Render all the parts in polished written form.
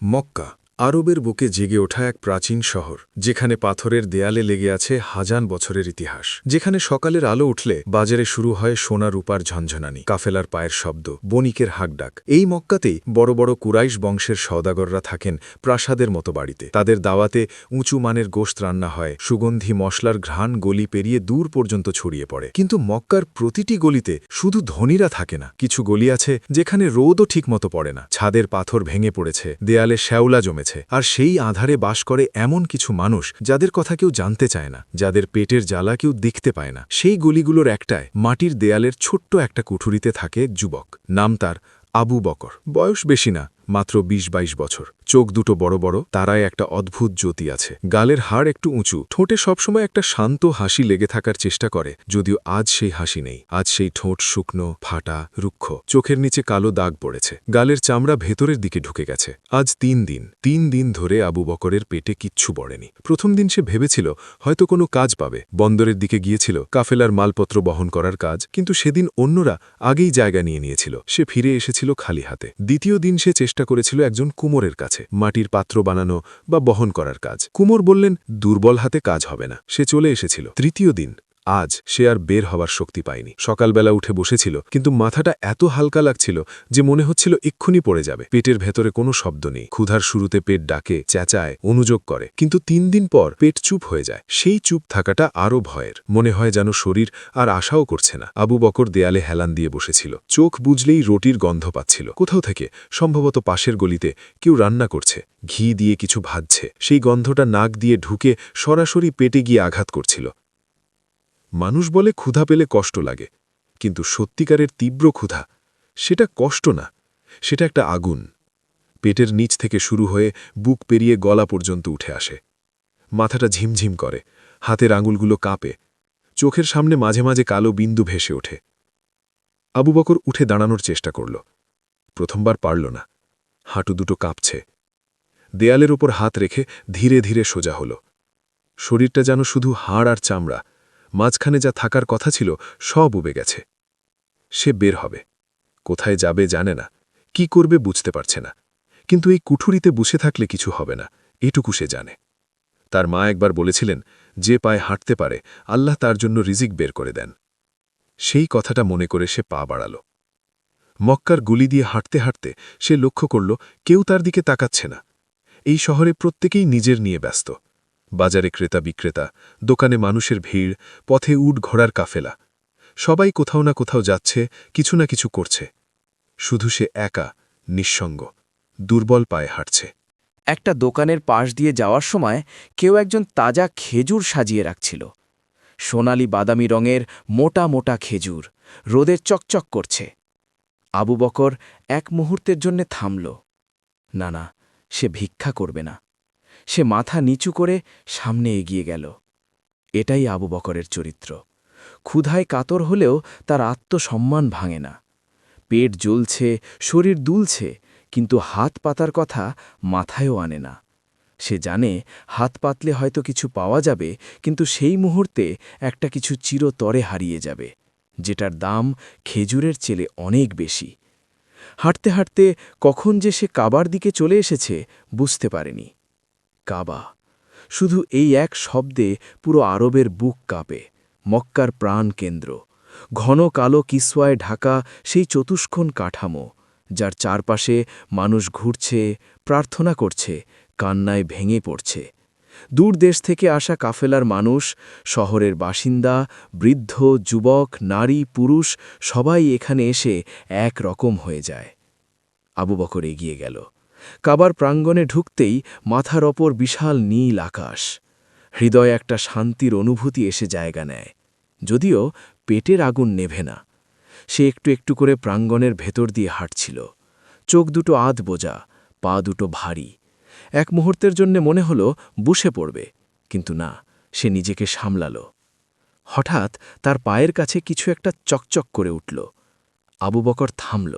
মক্কা আরবের বুকে জেগে ওঠা এক প্রাচীন শহর, যেখানে পাথরের দেয়ালে লেগে আছে হাজার বছরের ইতিহাস, যেখানে সকালের আলো উঠলে বাজারে শুরু হয় সোনা রূপার ঝনঝনানি, কাফেলার পায়ের শব্দ, বণিকের হাঁকডাক। এই মক্কাতেই বড় বড় কুরাইশ বংশের সওদাগররা থাকেন প্রাসাদের মতো বাড়িতে। তাদের দাওয়াতে উঁচু মানের গোশত রান্না হয়, সুগন্ধি মশলার ঘ্রাণ গলি পেরিয়ে দূর পর্যন্ত ছড়িয়ে পড়ে। কিন্তু মক্কার প্রতিটি গলিতে শুধু ধনীরা থাকে না, কিছু গলি আছে যেখানে রোদও ঠিকমতো পড়ে না, ছাদের পাথর ভেঙে পড়েছে, দেয়ালে শ্যাওলা জমেছে, আর সেই আধারে বাস করে এমন কিছু মানুষ যাদের কথা কেউ জানতে চায় না, যাদের পেটের জ্বালা কেউ দেখতে পায় না। সেই গলিগুলোর একটায় মাটির দেয়ালের ছোট্ট একটা কুঠুরিতে থাকে যুবক, নাম তার আবু বকর। বয়স বেশি না, মাত্র ২০-২২ বছর। চোখ দুটো বড় বড়, তারায় একটা অদ্ভুত জ্যোতি আছে। গালের হাড় একটু উঁচু, ঠোঁটে সবসময় একটা শান্ত হাসি লেগে থাকার চেষ্টা করে, যদিও আজ সেই হাসি নেই। আজ সেই ঠোঁট শুকনো, ফাটা, রুক্ষ, চোখের নিচে কালো দাগ পড়েছে, গালের চামড়া ভেতরের দিকে ঢুকে গেছে। আজ ৩ দিন ধরে আবু বকরের পেটে কিচ্ছু পড়েনি। প্রথম দিন সে ভেবেছিল হয়তো কোনো কাজ পাবে, বন্দরের দিকে গিয়েছিল কাফেলার মালপত্র বহন করার কাজ, কিন্তু সেদিন অন্যরা আগেই জায়গা নিয়ে নিয়েছিল। সে ফিরে এসেছিল খালি হাতে। দ্বিতীয় দিন সে চেষ্টা করেছিল একজন কুমোরের কাছে, মাটির পাত্র বানানো বা বহন করার কাজ। কুমোর বললেন দুর্বল হাতে কাজ হবে না। সে চলে এসেছিল। তৃতীয় দিন, আজ সে আর বের হওয়ার শক্তি পায়নি। সকালবেলা উঠে বসেছিল, কিন্তু মাথাটা এত হালকা লাগছিল যে মনে হচ্ছিল এক্ষুনি পড়ে যাবে। পেটের ভেতরে কোনো শব্দ নেই। ক্ষুধার শুরুতে পেট ডাকে, চেঁচায়, অনুযোগ করে, কিন্তু ৩ দিন পর পেট চুপ হয়ে যায়। সেই চুপ থাকাটা আরও ভয়ের। মনে হয় যেন শরীর আর আশাও করছে না। আবু বকর দেয়ালে হেলান দিয়ে বসেছিল। চোখ বুঝলেই রুটির গন্ধ পাচ্ছিল কোথাও থেকে, সম্ভবত পাশের গলিতে কেউ রান্না করছে, ঘি দিয়ে কিছু ভাজছে। সেই গন্ধটা নাক দিয়ে ঢুকে সরাসরি পেটে গিয়ে আঘাত করছিল। মানুষ বলে ক্ষুধা পেলে কষ্ট লাগে, কিন্তু সত্যিকারের তীব্র ক্ষুধা সেটা কষ্ট না, সেটা একটা আগুন। পেটের নিচ থেকে শুরু হয়ে বুক পেরিয়ে গলা পর্যন্ত উঠে আসে। মাথাটা ঝিমঝিম করে, হাতের আঙুলগুলো কাঁপে, চোখের সামনে মাঝে মাঝে কালো বিন্দু ভেসে ওঠে। আবু বকর উঠে দাঁড়ানোর চেষ্টা করল। প্রথমবার পারল না, হাঁটু দুটো কাঁপছে। দেয়ালের ওপর হাত রেখে ধীরে ধীরে সোজা হল। শরীরটা যেন শুধু হাড় আর চামড়া, মাঝখানে যা থাকার কথা ছিল সব উবে গেছে। সে বের হবে, কোথায় যাবে জানে না, কি করবে বুঝতে পারছে না, কিন্তু এই কুঠুরিতে বসে থাকলে কিছু হবে না, এটুকু সে জানে। তার মা একবার বলেছিলেন, যে পায়ে হাঁটতে পারে আল্লাহ তার জন্য রিজিক বের করে দেন। সেই কথাটা মনে করে সে পা বাড়াল। মক্কার গুলি দিয়ে হাঁটতে হাঁটতে সে লক্ষ্য করল কেউ তার দিকে তাকাচ্ছে না। এই শহরে প্রত্যেকেই নিজের নিয়ে ব্যস্ত। বাজারে ক্রেতা বিক্রেতা, দোকানে মানুষের ভিড়, পথে উট ঘোড়ার কাফেলা, সবাই কোথাও না কোথাও যাচ্ছে, কিছু না কিছু করছে। শুধু সে একা, নিঃসঙ্গ, দুর্বল পায়ে হাঁটছে। একটা দোকানের পাশ দিয়ে যাওয়ার সময় কেউ একজন তাজা খেজুর সাজিয়ে রাখছিল। সোনালি বাদামি রঙের মোটা মোটা খেজুর, রোদে চকচক করছে। আবু বকর এক মুহূর্তের জন্যে থামল। না না, সে ভিক্ষা করবে না। সে মাথা নিচু করে সামনে এগিয়ে গেল। এটাই আবু বকরের চরিত্র। ক্ষুধায় কাতর হলেও তার আত্মসম্মান ভাঙে না। পেট জ্বলছে, শরীর দুলছে, কিন্তু হাত পাতার কথা মাথায়ও আনে না। সে জানে হাত পাতলে হয়তো কিছু পাওয়া যাবে, কিন্তু সেই মুহূর্তে একটা কিছু চিরতরে হারিয়ে যাবে, যেটার দাম খেজুরের চেয়ে অনেক বেশি। হাঁটতে হাঁটতে কখন যে সে কাবার দিকে চলে এসেছে বুঝতে পারেনি। কাবা, শুধু এই এক শব্দে পুরো আরবের বুক কাঁপে। মক্কার প্রাণ কেন্দ্র, ঘন কালো কিসওয়ায় ঢাকা সেই চতুষ্কোণ কাঠামো, যার চারপাশে মানুষ ঘুরছে, প্রার্থনা করছে, কান্নায় ভেঙে পড়ছে। দূর দেশ থেকে আসা কাফেলার মানুষ, শহরের বাসিন্দা, বৃদ্ধ, যুবক, নারী, পুরুষ সবাই এখানে এসে এক রকম হয়ে যায়। আবু বকর এগিয়ে গেল। কাবার প্রাঙ্গণে ঢুকতেই মাথার ওপর বিশাল নীল আকাশ। হৃদয়ে একটা শান্তির অনুভূতি এসে জায়গা নেয়, যদিও পেটের আগুন নেভে না। সে একটু একটু করে প্রাঙ্গণের ভেতর দিয়ে হাঁটছিল। চোখ দুটো আধ বোঝা, পা দুটো ভারী। এক মুহূর্তের জন্য মনে হল বসে পড়বে, কিন্তু না, সে নিজেকে সামলাল। হঠাৎ তার পায়ের কাছে কিছু একটা চকচক করে উঠল। আবু বকর থামল,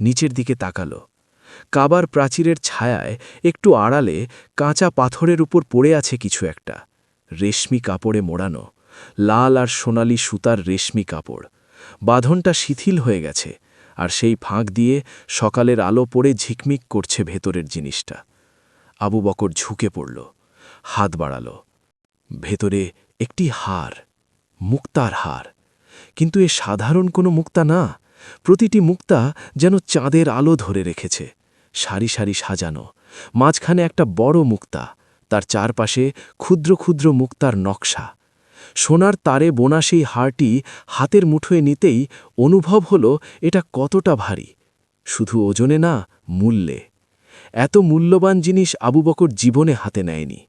নিচের দিকে তাকাল। কাবার প্রাচীরের ছায়ায় একটু আড়ালে কাঁচা পাথরের উপর পড়ে আছে কিছু একটা, রেশমি কাপড়ে মোড়ানো, লাল আর সোনালি সুতার রেশমি কাপড়। বাঁধনটা শিথিল হয়ে গেছে, আর সেই ফাঁক দিয়ে সকালের আলো পড়ে ঝিকমিক করছে ভেতরের জিনিসটা। আবু বকর ঝুঁকে পড়ল, হাত বাড়াল। ভেতরে একটি হার, মুক্তার হার। কিন্তু এ সাধারণ কোনো মুক্তা না, প্রতিটি মুক্তা যেন চাঁদের আলো ধরে রেখেছে, সারি সারি সাজানো। মাঝখানে একটা বড় মুক্তা, তার চারপাশে ক্ষুদ্র ক্ষুদ্র মুক্তার নকশা। সোনার তারে বোনা সেই হারটি হাতের মুঠোয় নিতেই অনুভব হল এটা কতটা ভারী, শুধু ওজনে না, মূল্যে। এত মূল্যবান জিনিস আবু বকর জীবনে হাতে নেয়নি।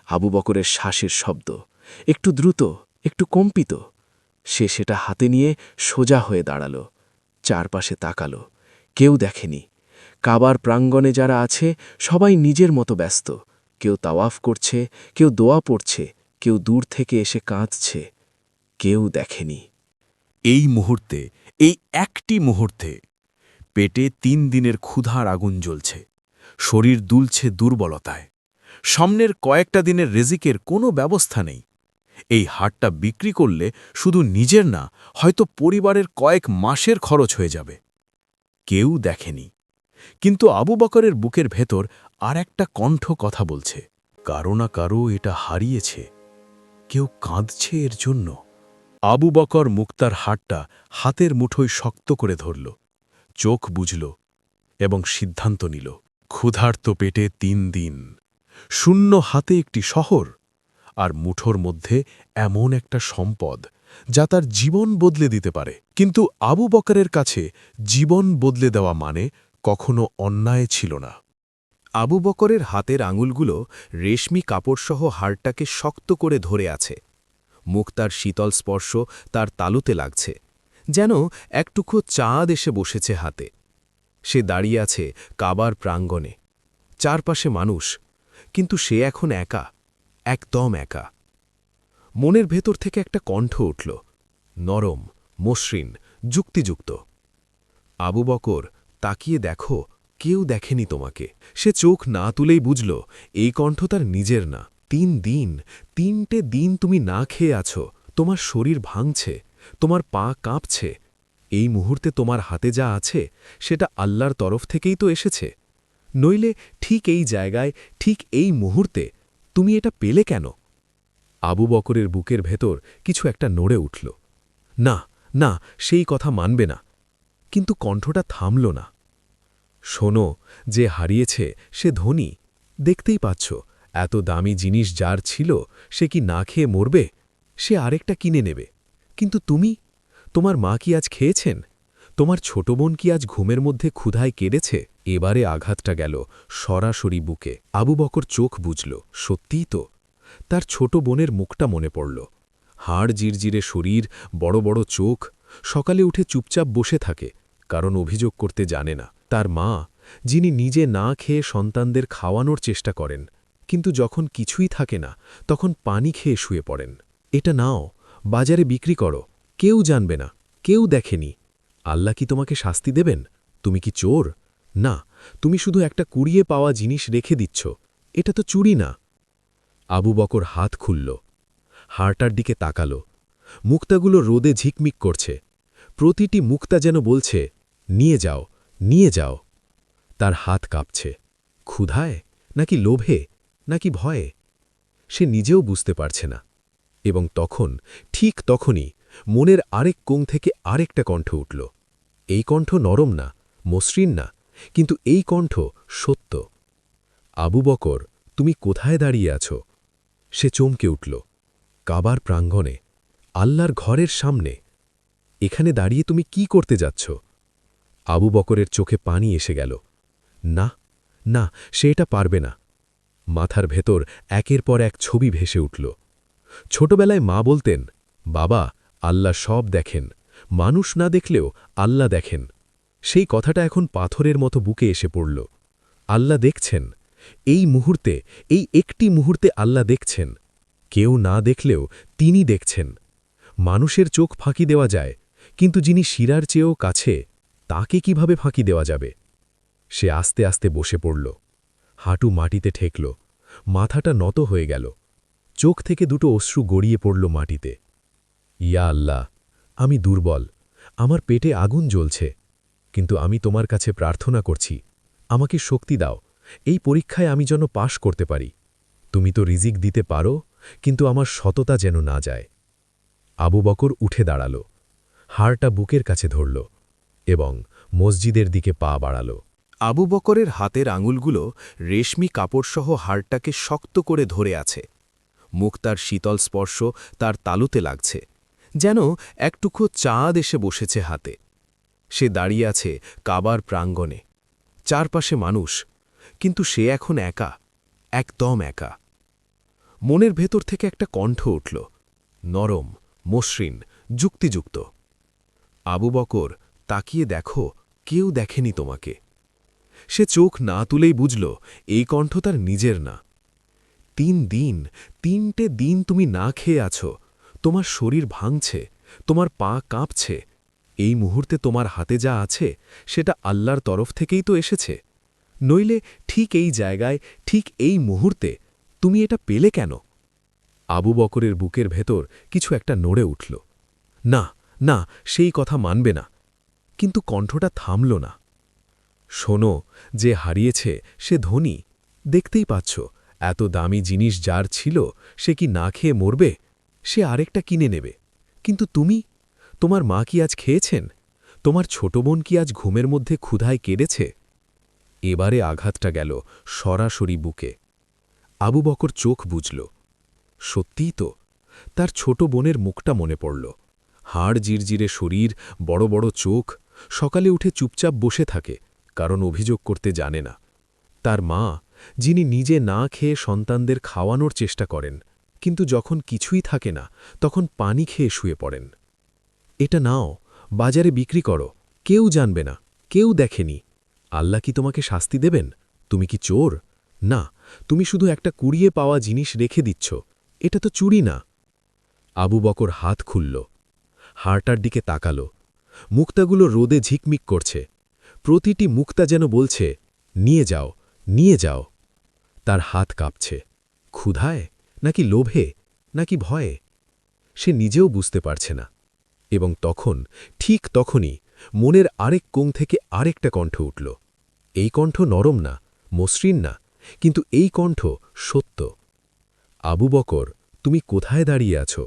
আবু বকরের শ্বাসের শব্দ, একটু দ্রুত, একটু কম্পিত। সে সেটা হাতে নিয়ে সোজা হয়ে দাঁড়াল, চারপাশে তাকাল। কেউ দেখেনি। কাবার প্রাঙ্গণে যারা আছে সবাই নিজের মতো ব্যস্ত। কেউ তাওয়াফ করছে, কেউ দোয়া পড়ছে, কেউ দূর থেকে এসে কাঁদছে। কেউ দেখেনি। এই মুহূর্তে, এই একটি মুহূর্তে পেটে ৩ দিনের ক্ষুধার আগুন জ্বলছে, শরীর দুলছে দুর্বলতায়। সামনের কয়েকটা দিনের রেজিকের কোনো ব্যবস্থা নেই। এই হাটটা বিক্রি করলে শুধু নিজের না, হয়তো পরিবারের কয়েক মাসের খরচ হয়ে যাবে। কেউ দেখেনি, কিন্তু আবু বকরের বুকের ভেতর আর একটা কণ্ঠ কথা বলছে, কারো না কারো এটা হারিয়েছে, কেউ কাঁদছে এর জন্য। আবু বকর মুক্তার হাটটা হাতের মুঠোয় শক্ত করে ধরল, চোখ বুঝল এবং সিদ্ধান্ত নিল। ক্ষুধার্ত পেটে ৩ দিন, শূন্য হাতে একটি শহর, আর মুঠোর মধ্যে এমন একটা সম্পদ যা তার জীবন বদলে দিতে পারে। কিন্তু আবু বকরের কাছে জীবন বদলে দেওয়া মানে কখনো অন্যায় ছিল না। আবু বকরের হাতের আঙুলগুলো রেশমি কাপড়সহ হাড়টাকে শক্ত করে ধরে আছে। মুক্তার শীতল স্পর্শ তার তালুতে লাগছে, যেন একটুকু চাঁদ এসে বসেছে হাতে। সে দাঁড়িয়ে আছে কাবার প্রাঙ্গণে, চারপাশে মানুষ, কিন্তু সে এখন একা, একদম একা। মনের ভেতর থেকে একটা কণ্ঠ উঠল, নরম, মসৃণ, যুক্তিযুক্ত। আবু বকর, তাকিয়ে দেখো, কেউ দেখেনি তোমাকে। সে চোখ না তুলেই বুঝল এই কণ্ঠ তার নিজের না। ৩ দিন, ৩টে দিন তুমি না খেয়ে আছো, তোমার শরীর ভাঙছে, তোমার পা কাঁপছে। এই মুহূর্তে তোমার হাতে যা আছে সেটা আল্লাহর তরফ থেকেই তো এসেছে। নইলে ঠিক এই জায়গায়, ঠিক এই মুহূর্তে তুমি এটা পেলে কেন? আবু বকরের বুকের ভেতর কিছু একটা নড়ে উঠল। না, না, সেই কথা মানবে না। কিন্তু কণ্ঠটা থামল না। শোনো, যে হারিয়েছে সে ধনী, দেখতেই পাচ্ছ, এত দামি জিনিস যার ছিল সে কি না খেয়ে মরবে? সে আরেকটা কিনে নেবে। কিন্তু তুমি, তোমার মা কি আজ খেয়েছেন? তোমার ছোট বোন কি আজ ঘুমের মধ্যে ক্ষুধায় কেঁদেছে? এবারে আঘাতটা গেল সরাসরি বুকে। আবু বকর চোখ বুঝল, সত্যিই তো। তার ছোট বোনের মুখটা মনে পড়ল। হাড় জিরজিরে শরীর, বড় বড় চোখ, সকালে উঠে চুপচাপ বসে থাকে, কারণ অভিযোগ করতে জানে না। তার মা, যিনি নিজে না খেয়ে সন্তানদের খাওয়ানোর চেষ্টা করেন, কিন্তু যখন কিছুই থাকে না তখন পানি খেয়ে শুয়ে পড়েন। এটা নাও, বাজারে বিক্রি করো, কেউ জানবে না, কেউ দেখেনি। আল্লাহ কি তোমাকে শাস্তি দেবেন? তুমি কি চোর? না, তুমি শুধু একটা কুড়িয়ে পাওয়া জিনিস রেখে দিচ্ছ। এটা তো চুরি না। আবু বকর হাত খুলল, হাড়টার দিকে তাকাল। মুক্তাগুলো রোদে ঝিকমিক করছে। প্রতিটি মুক্তা যেন বলছে, নিয়ে যাও, নিয়ে যাও। তার হাত কাঁপছে, ক্ষুধায় নাকি লোভে নাকি ভয়ে, সে নিজেও বুঝতে পারছে না। এবং তখন, ঠিক তখনই মনের আরেক কোণ থেকে আরেকটা কণ্ঠ উঠল। এই কণ্ঠ নরম না, মসৃণ না, কিন্তু এই কণ্ঠ সত্য। আবু বকর, তুমি কোথায় দাঁড়িয়ে আছো? সে চমকে উঠল। কাবার প্রাঙ্গণে, আল্লাহর ঘরের সামনে। এখানে দাঁড়িয়ে তুমি কি করতে যাচ্ছ? আবু বকরের চোখে পানি এসে গেল। না, না, সে এটা পারবে না। মাথার ভেতর একের পর এক ছবি ভেসে উঠল। ছোটবেলায় মা বলতেন, বাবা, আল্লাহ সব দেখেন, মানুষ না দেখলেও আল্লাহ দেখেন। সেই কথাটা এখন পাথরের মতো বুকে এসে পড়ল। আল্লাহ দেখছেন, এই মুহূর্তে, এই একটি মুহূর্তে আল্লাহ দেখছেন। কেউ না দেখলেও তিনি দেখছেন। মানুষের চোখ ফাঁকি দেওয়া যায়, কিন্তু যিনি শিরার চেয়েও কাছে, তাকে কিভাবে ফাঁকি দেওয়া যাবে? সে আস্তে আস্তে বসে পড়ল, হাঁটু মাটিতে ঠেকল, মাথাটা নত হয়ে গেল। চোখ থেকে দুটো অশ্রু গড়িয়ে পড়ল মাটিতে। ইয়া আল্লাহ, আমি দুর্বল, আমার পেটে আগুন জ্বলছে, কিন্তু আমি তোমার কাছে প্রার্থনা করছি আমাকে শক্তি দাও এই পরীক্ষায় আমি যেন পাশ করতে পারি তুমি তো রিজিক দিতে পারো কিন্তু আমার সততা যেন না যায় আবু বকর উঠে দাঁড়াল হাড়টা বুকের কাছে ধরল এবং মসজিদের দিকে পা বাড়াল আবু বকরের হাতের আঙুলগুলো রেশমি কাপড়সহ হাড়টাকে শক্ত করে ধরে আছে মুখ তার শীতল স্পর্শ তার তালুতে লাগছে যেন একটুকু চাঁদ এসে বসেছে হাতে সে দাঁড়িয়ে আছে কাবার প্রাঙ্গণে চারপাশে মানুষ কিন্তু সে এখন একা একদম একা মনের ভেতর থেকে একটা কণ্ঠ উঠল নরম মসৃণ যুক্তিযুক্ত আবু বকর তাকিয়ে দেখো কেউ দেখেনি তোমাকে সে চোখ না তুলেই বুঝল এই কণ্ঠ তার নিজের না 3 দিন তুমি না খেয়ে আছো তোমার শরীর ভাঙছে তোমার পা কাঁপছে এই মুহূর্তে তোমার হাতে যা আছে সেটা আল্লাহর তরফ থেকেই তো এসেছে নইলে ঠিক এই জায়গায় ঠিক এই মুহূর্তে তুমি এটা পেলে কেন আবু বকরের বুকের ভেতর কিছু একটা নড়ে উঠল না না সেই কথা মানবে না কিন্তু কণ্ঠটা থামল না শোনো যে হারিয়েছে সে ধনী দেখতেই পাচ্ছ এত দামি জিনিস যার ছিল সে কি না খেয়ে মরবে সে আরেকটা কিনে নেবে কিন্তু তুমি তোমার মা কি আজ খেয়েছেন তোমার ছোট বোন কি আজ ঘুমের মধ্যে ক্ষুধায় কেঁদেছে এবারে আঘাতটা গেল সরাসরি বুকে আবু বকর চোখ বুঝল সত্যিই তো তার ছোট বোনের মুখটা মনে পড়ল হাড় জিরজিরে শরীর বড় বড় চোখ সকালে উঠে চুপচাপ বসে থাকে কারণ অভিযোগ করতে জানে না তার মা যিনি নিজে না খেয়ে সন্তানদের খাওয়ানোর চেষ্টা করেন কিন্তু যখন কিছুই থাকে না তখন পানি খেয়ে শুয়ে পড়েন এটা নাও বাজারে বিক্রি করো কেউ জানবে না কেউ দেখেনি আল্লাহ কি তোমাকে শাস্তি দেবেন তুমি কি চোর না তুমি শুধু একটা কুড়িয়ে পাওয়া জিনিস রেখে দিচ্ছ এটা তো চুরি না আবু বকর হাত খুলল হাড়টার দিকে তাকালো মুক্তাগুলো রোদে ঝিকমিক করছে প্রতিটি মুক্তা যেন বলছে নিয়ে যাও নিয়ে যাও তার হাত কাঁপছে ক্ষুধায় নাকি লোভে নাকি ভয়ে সে নিজেও বুঝতে পারছে না এবং ঠিক তখনই মনের আরেক কোণ থেকে আরেকটা কণ্ঠ উঠল এই কণ্ঠ নরম না মসৃণ না কিন্তু এই কণ্ঠ সত্য আবু বকর তুমি কোথায় দাঁড়িয়ে আছো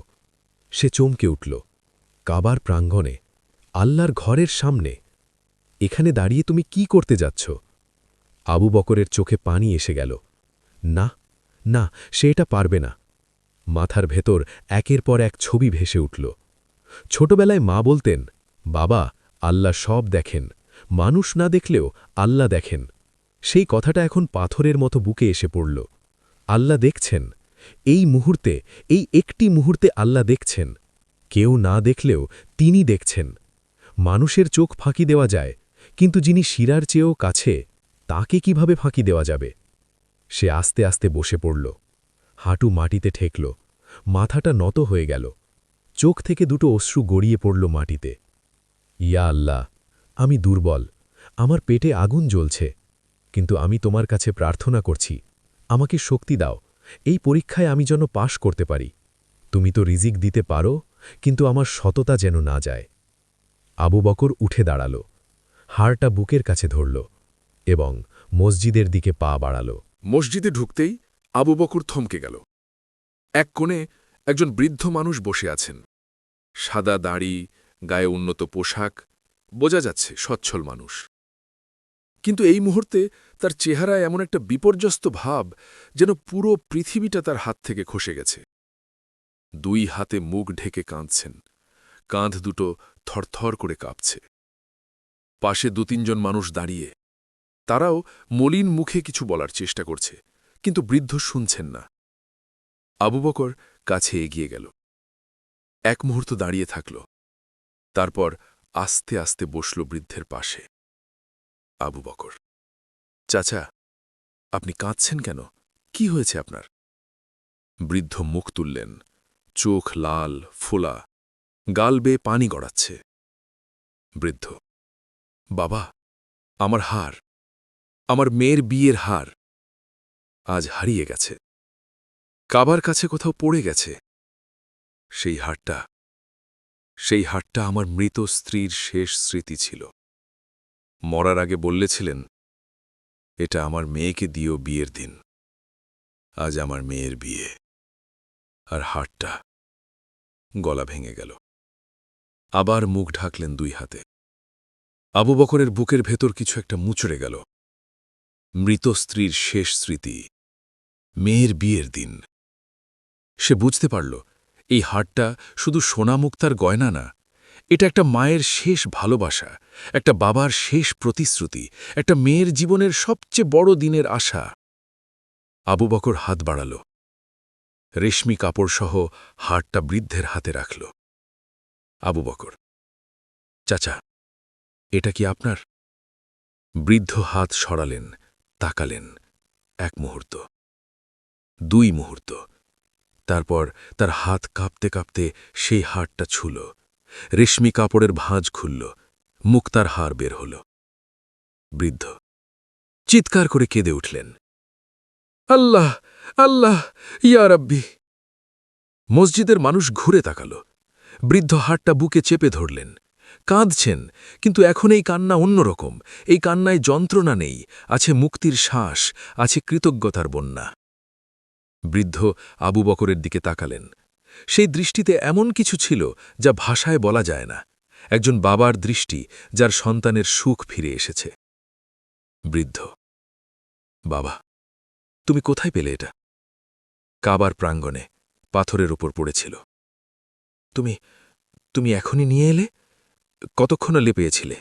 সে চমকে উঠল কাবার প্রাঙ্গণে আল্লাহর ঘরের সামনে এখানে দাঁড়িয়ে তুমি কি করতে যাচ্ছ আবু বকরের চোখে পানি এসে গেল না না সে এটা পারবে না মাথার ভেতর একের পর এক ছবি ভেসে উঠল ছোটবেলায় মা বলতেন বাবা আল্লাহ সব দেখেন মানুষ না দেখলেও আল্লাহ দেখেন সেই কথাটা এখন পাথরের মতো বুকে এসে পড়ল আল্লাহ দেখছেন এই মুহূর্তে এই একটি মুহূর্তে আল্লাহ দেখছেন কেউ না দেখলেও তিনি দেখছেন মানুষের চোখ ফাঁকি দেওয়া যায় কিন্তু যিনি শিরার চেয়েও কাছে তাকে কিভাবে ফাঁকি দেওয়া যাবে সে আস্তে আস্তে বসে পড়ল হাঁটু মাটিতে ঠেকল মাথাটা নত হয়ে গেল চোখ থেকে দুটো অশ্রু গড়িয়ে পড়ল মাটিতে ইয়া আল্লাহ আমি দুর্বল আমার পেটে আগুন জ্বলছে কিন্তু আমি তোমার কাছে প্রার্থনা করছি আমাকে শক্তি দাও এই পরীক্ষায় আমি যেন পাশ করতে পারি তুমি তো রিজিক দিতে পারো কিন্তু আমার সততা যেন না যায় আবু বকর উঠে দাঁড়াল হাড়টা বুকের কাছে ধরল এবং মসজিদের দিকে পা বাড়াল মসজিদে ঢুকতেই আবু বকর থমকে গেল এক কোণে একজন বৃদ্ধ মানুষ বসে আছেন সাদা দাড়ি গায়ে উন্নত পোশাক বোঝা যাচ্ছে সচ্ছল মানুষ কিন্তু এই মুহূর্তে তার চেহারায় এমন একটা বিপর্যস্ত ভাব যেন পুরো পৃথিবীটা তার হাত থেকে খসে গেছে 2 হাতে মুখ ঢেকে কাঁদছেন কাঁধ দুটো থরথর করে কাঁপছে পাশে 2-3 জন মানুষ দাঁড়িয়ে তারাও মলিন মুখে কিছু বলার চেষ্টা করছে কিন্তু বৃদ্ধ শুনছেন না আবু বকর কাছে এগিয়ে গেল এক মুহূর্ত দাঁড়িয়ে থাকল তারপর আস্তে আস্তে বসল বৃদ্ধের পাশে আবু বকর চাচা আপনি কাঁদছেন কেন কি হয়েছে আপনার বৃদ্ধ মুখ তুললেন চোখ লাল ফোলা গাল বেয়ে পানি গড়াচ্ছে বৃদ্ধ বাবা আমার হার আমার মেয়ের বিয়ের হার আজ হারিয়ে গেছে কাবার কাছে কোথাও পড়ে গেছে সেই হারটা আমার মৃত স্ত্রীর শেষ স্মৃতি ছিল মরার আগে বললেছিলেন, এটা আমার মেয়েকে দিও বিয়ের দিন। আজ আমার মেয়ের বিয়ে। আর হাড়টা গলা ভেঙে গেল। আবার মুখ ঢাকলেন 2 হাতে। আবু বকরের বুকের ভেতর কিছু একটা মুচড়ে গেল। মৃত স্ত্রীর শেষ স্মৃতি, মেয়ের বিয়ের দিন। সে বুঝতে পারল, এই হাড়টা শুধু সোনা মুক্তার গয়না না, এটা একটা মায়ের শেষ ভালোবাসা, একটা বাবার শেষ প্রতিশ্রুতি, একটা মেয়ের জীবনের সবচেয়ে বড় দিনের আশা। আবু বকর হাত বাড়াল, রেশমি কাপড়সহ হাড়টা বৃদ্ধের হাতে রাখল। আবু বকর, চাচা, এটা কি আপনার? বৃদ্ধ হাত সরালেন, তাকালেন। 1 মুহূর্ত, 2 মুহূর্ত, তারপর তার হাত কাঁপতে কাঁপতে সেই হাড়টা ছুল। রেশমি কাপড়ের ভাঁজ খুলল, মুক্তার হার বের হল। বৃদ্ধ চিৎকার করে কেঁদে উঠলেন, আল্লাহ, আল্লাহ, ইয়া রাব্বি! মসজিদের মানুষ ঘুরে তাকাল। বৃদ্ধ হাড়টা বুকে চেপে ধরলেন, কাঁদছেন, কিন্তু এখন এই কান্না অন্যরকম। এই কান্নায় যন্ত্রণা নেই, আছে মুক্তির শ্বাস, আছে কৃতজ্ঞতার বন্যা। বৃদ্ধ আবু বকরের দিকে তাকালেন। সেই দৃষ্টিতে এমন কিছু ছিল যা ভাষায় বলা যায় না, একজন বাবার দৃষ্টি যার সন্তানের সুখ ফিরে এসেছে। বৃদ্ধ, বাবা, তুমি কোথায় পেলে এটা? কাবার প্রাঙ্গণে পাথরের উপর পড়েছিল। তুমি এখনই নিয়ে এলে? কতক্ষণ লে পেয়েছিলে?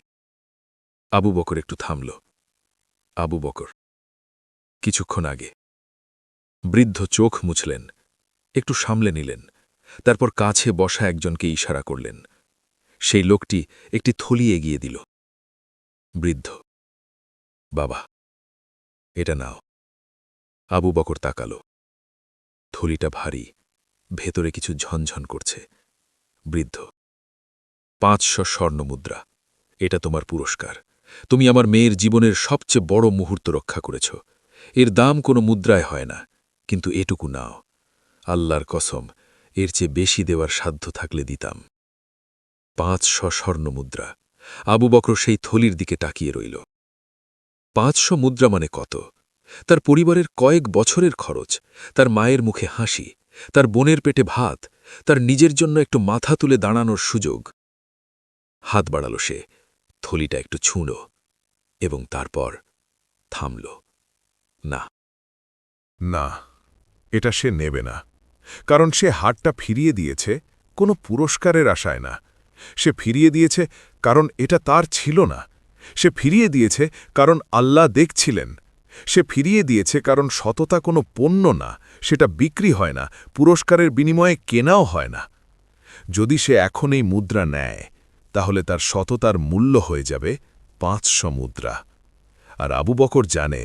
আবু বকর একটু থামল। আবু বকর, কিছুক্ষণ আগে। বৃদ্ধ চোখ মুছলেন, একটু সামলে নিলেন, তারপর কাছে বসা একজনকে ইশারা করলেন। সেই লোকটি একটি থলি এগিয়ে দিল। বৃদ্ধ, বাবা, এটা নাও। আবু বকর তাকাল। থলিটা ভারী, ভেতরে কিছু ঝনঝন করছে। বৃদ্ধ, 500 স্বর্ণমুদ্রা, এটা তোমার পুরস্কার। তুমি আমার মেয়ের জীবনের সবচেয়ে বড় মুহূর্ত রক্ষা করেছ। এর দাম কোনো মুদ্রায় হয় না, কিন্তু এটুকু নাও। আল্লাহর কসম, এর চেয়ে বেশি দেওয়ার সাধ্য থাকলে দিতাম। 500 স্বর্ণমুদ্রা। আবু বকর সেই থলির দিকে তাকিয়ে রইল। 500 মুদ্রা মানে কত? তার পরিবারের কয়েক বছরের খরচ, তার মায়ের মুখে হাসি, তার বোনের পেটে ভাত, তার নিজের জন্য একটু মাথা তুলে দাঁড়ানোর সুযোগ। হাত বাড়াল সে, থলিটা একটু ছুঁড়ল এবং তারপর থামল। না, না, এটা সে নেবে না, কারণ সে হাড়টা ফিরিয়ে দিয়েছে কোনো পুরস্কারের আশায় না। সে ফিরিয়ে দিয়েছে কারণ এটা তার ছিল না। সে ফিরিয়ে দিয়েছে কারণ আল্লাহ দেখছিলেন। সে ফিরিয়ে দিয়েছে কারণ সততা কোনো পণ্য না, সেটা বিক্রি হয় না, পুরস্কারের বিনিময়ে কেনাও হয় না। যদি সে এখন এই মুদ্রা নেয়, তাহলে তার সততার মূল্য হয়ে যাবে 500 মুদ্রা। আর আবু বকর জানে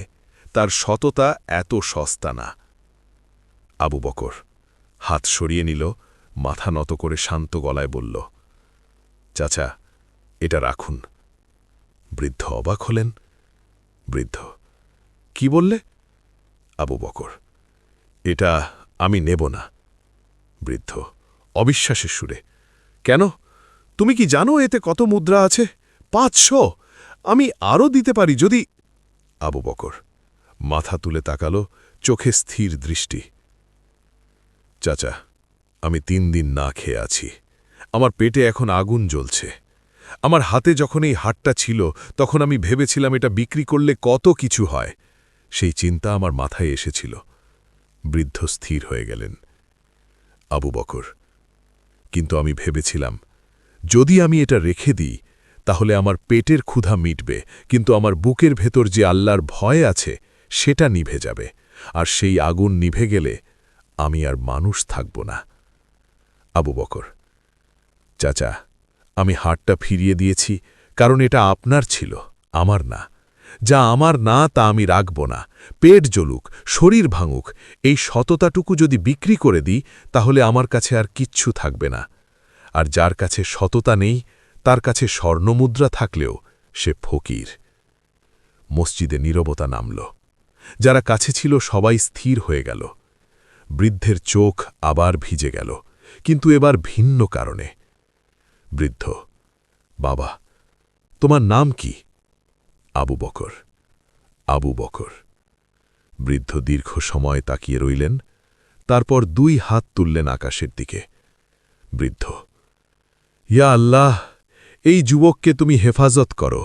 তার সততা এত সস্তা না। আবু বকর হাত সরিয়ে নিল, মাথা নত করে শান্ত গলায় বলল, চাচা, এটা রাখুন। বৃদ্ধ অবাক হলেন। বৃদ্ধ, কি বললে? আবু বকর, এটা আমি নেব না। বৃদ্ধ অবিশ্বাসের সুরে, কেন? তুমি কি জানো এতে কত মুদ্রা আছে? 500! আমি আরও দিতে পারি যদি। আবু বকর মাথা তুলে তাকালো, চোখে স্থির দৃষ্টি। চাচা, আমি 3 দিন না খেয়ে আছি। আমার পেটে এখন আগুন জ্বলছে। আমার হাতে যখন এই হাটটা ছিল, তখন আমি ভেবেছিলাম এটা বিক্রি করলে কত কিছু হয়। সেই চিন্তা আমার মাথায় এসেছিল। বৃদ্ধ স্থির হয়ে গেলেন। আবু বকর, কিন্তু আমি ভেবেছিলাম, যদি আমি এটা রেখে দিই, তাহলে আমার পেটের ক্ষুধা মিটবে, কিন্তু আমার বুকের ভেতর যে আল্লাহর ভয় আছে সেটা নিভে যাবে, আর সেই আগুন নিভে গেলে আমি আর মানুষ থাকব না। আবু বকর, চাচা, আমি হাটটা ফিরিয়ে দিয়েছি কারণ এটা আপনার ছিল, আমার না। যা আমার না তা আমি রাখব না। পেট জ্বলুক, শরীর ভাঙুক, এই সততাটুকু যদি বিক্রি করে দিই, তাহলে আমার কাছে আর কিচ্ছু থাকবে না। আর যার কাছে সততা নেই, তার কাছে স্বর্ণমুদ্রা থাকলেও সে ফকির। মসজিদে নীরবতা নামল। যারা কাছে ছিল সবাই স্থির হয়ে গেল। বৃদ্ধের চোখ আবার ভিজে গেল, কিন্তু এবার ভিন্ন কারণে। বৃদ্ধ, বাবা, তোমার নাম কি? আবু বকর, আবু বকর। বৃদ্ধ দীর্ঘ সময় তাকিয়ে রইলেন, তারপর 2 হাত তুললেন আকাশের দিকে। বৃদ্ধ, ইয়া আল্লাহ, এই যুবককে তুমি হেফাজত করো,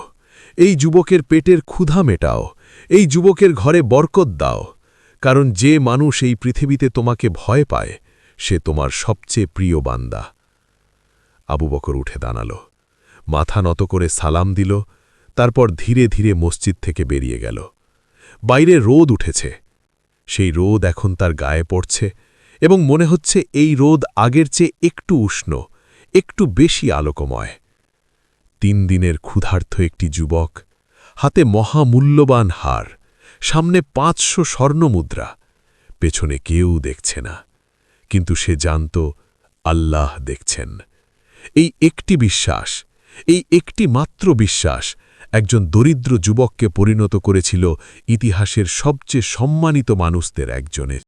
এই যুবকের পেটের ক্ষুধা মেটাও, এই যুবকের ঘরে বরকত দাও, কারণ যে মানুষ এই পৃথিবীতে তোমাকে ভয় পায় সে তোমার সবচেয়ে প্রিয় বান্দা। আবু বকর উঠে দাঁড়াল, মাথা নত করে সালাম দিল, তারপর ধীরে ধীরে মসজিদ থেকে বেরিয়ে গেল। বাইরে রোদ উঠেছে, সেই রোদ এখন তার গায়ে পড়ছে এবং মনে হচ্ছে এই রোদ আগের চেয়ে একটু উষ্ণ, একটু বেশি আলোকময়। 3 দিনের ক্ষুধার্ত একটি যুবক, হাতে মহামূল্যবান হার, সামনে 500 স্বর্ণমুদ্রা, পেছনে কেউ দেখছে না, কিন্তু সে জানত আল্লাহ দেখছেন। এই একটি বিশ্বাস, এই একটি মাত্র বিশ্বাস একজন দরিদ্র যুবককে পরিণত করেছিল ইতিহাসের সবচেয়ে সম্মানিত মানুষদের একজনে।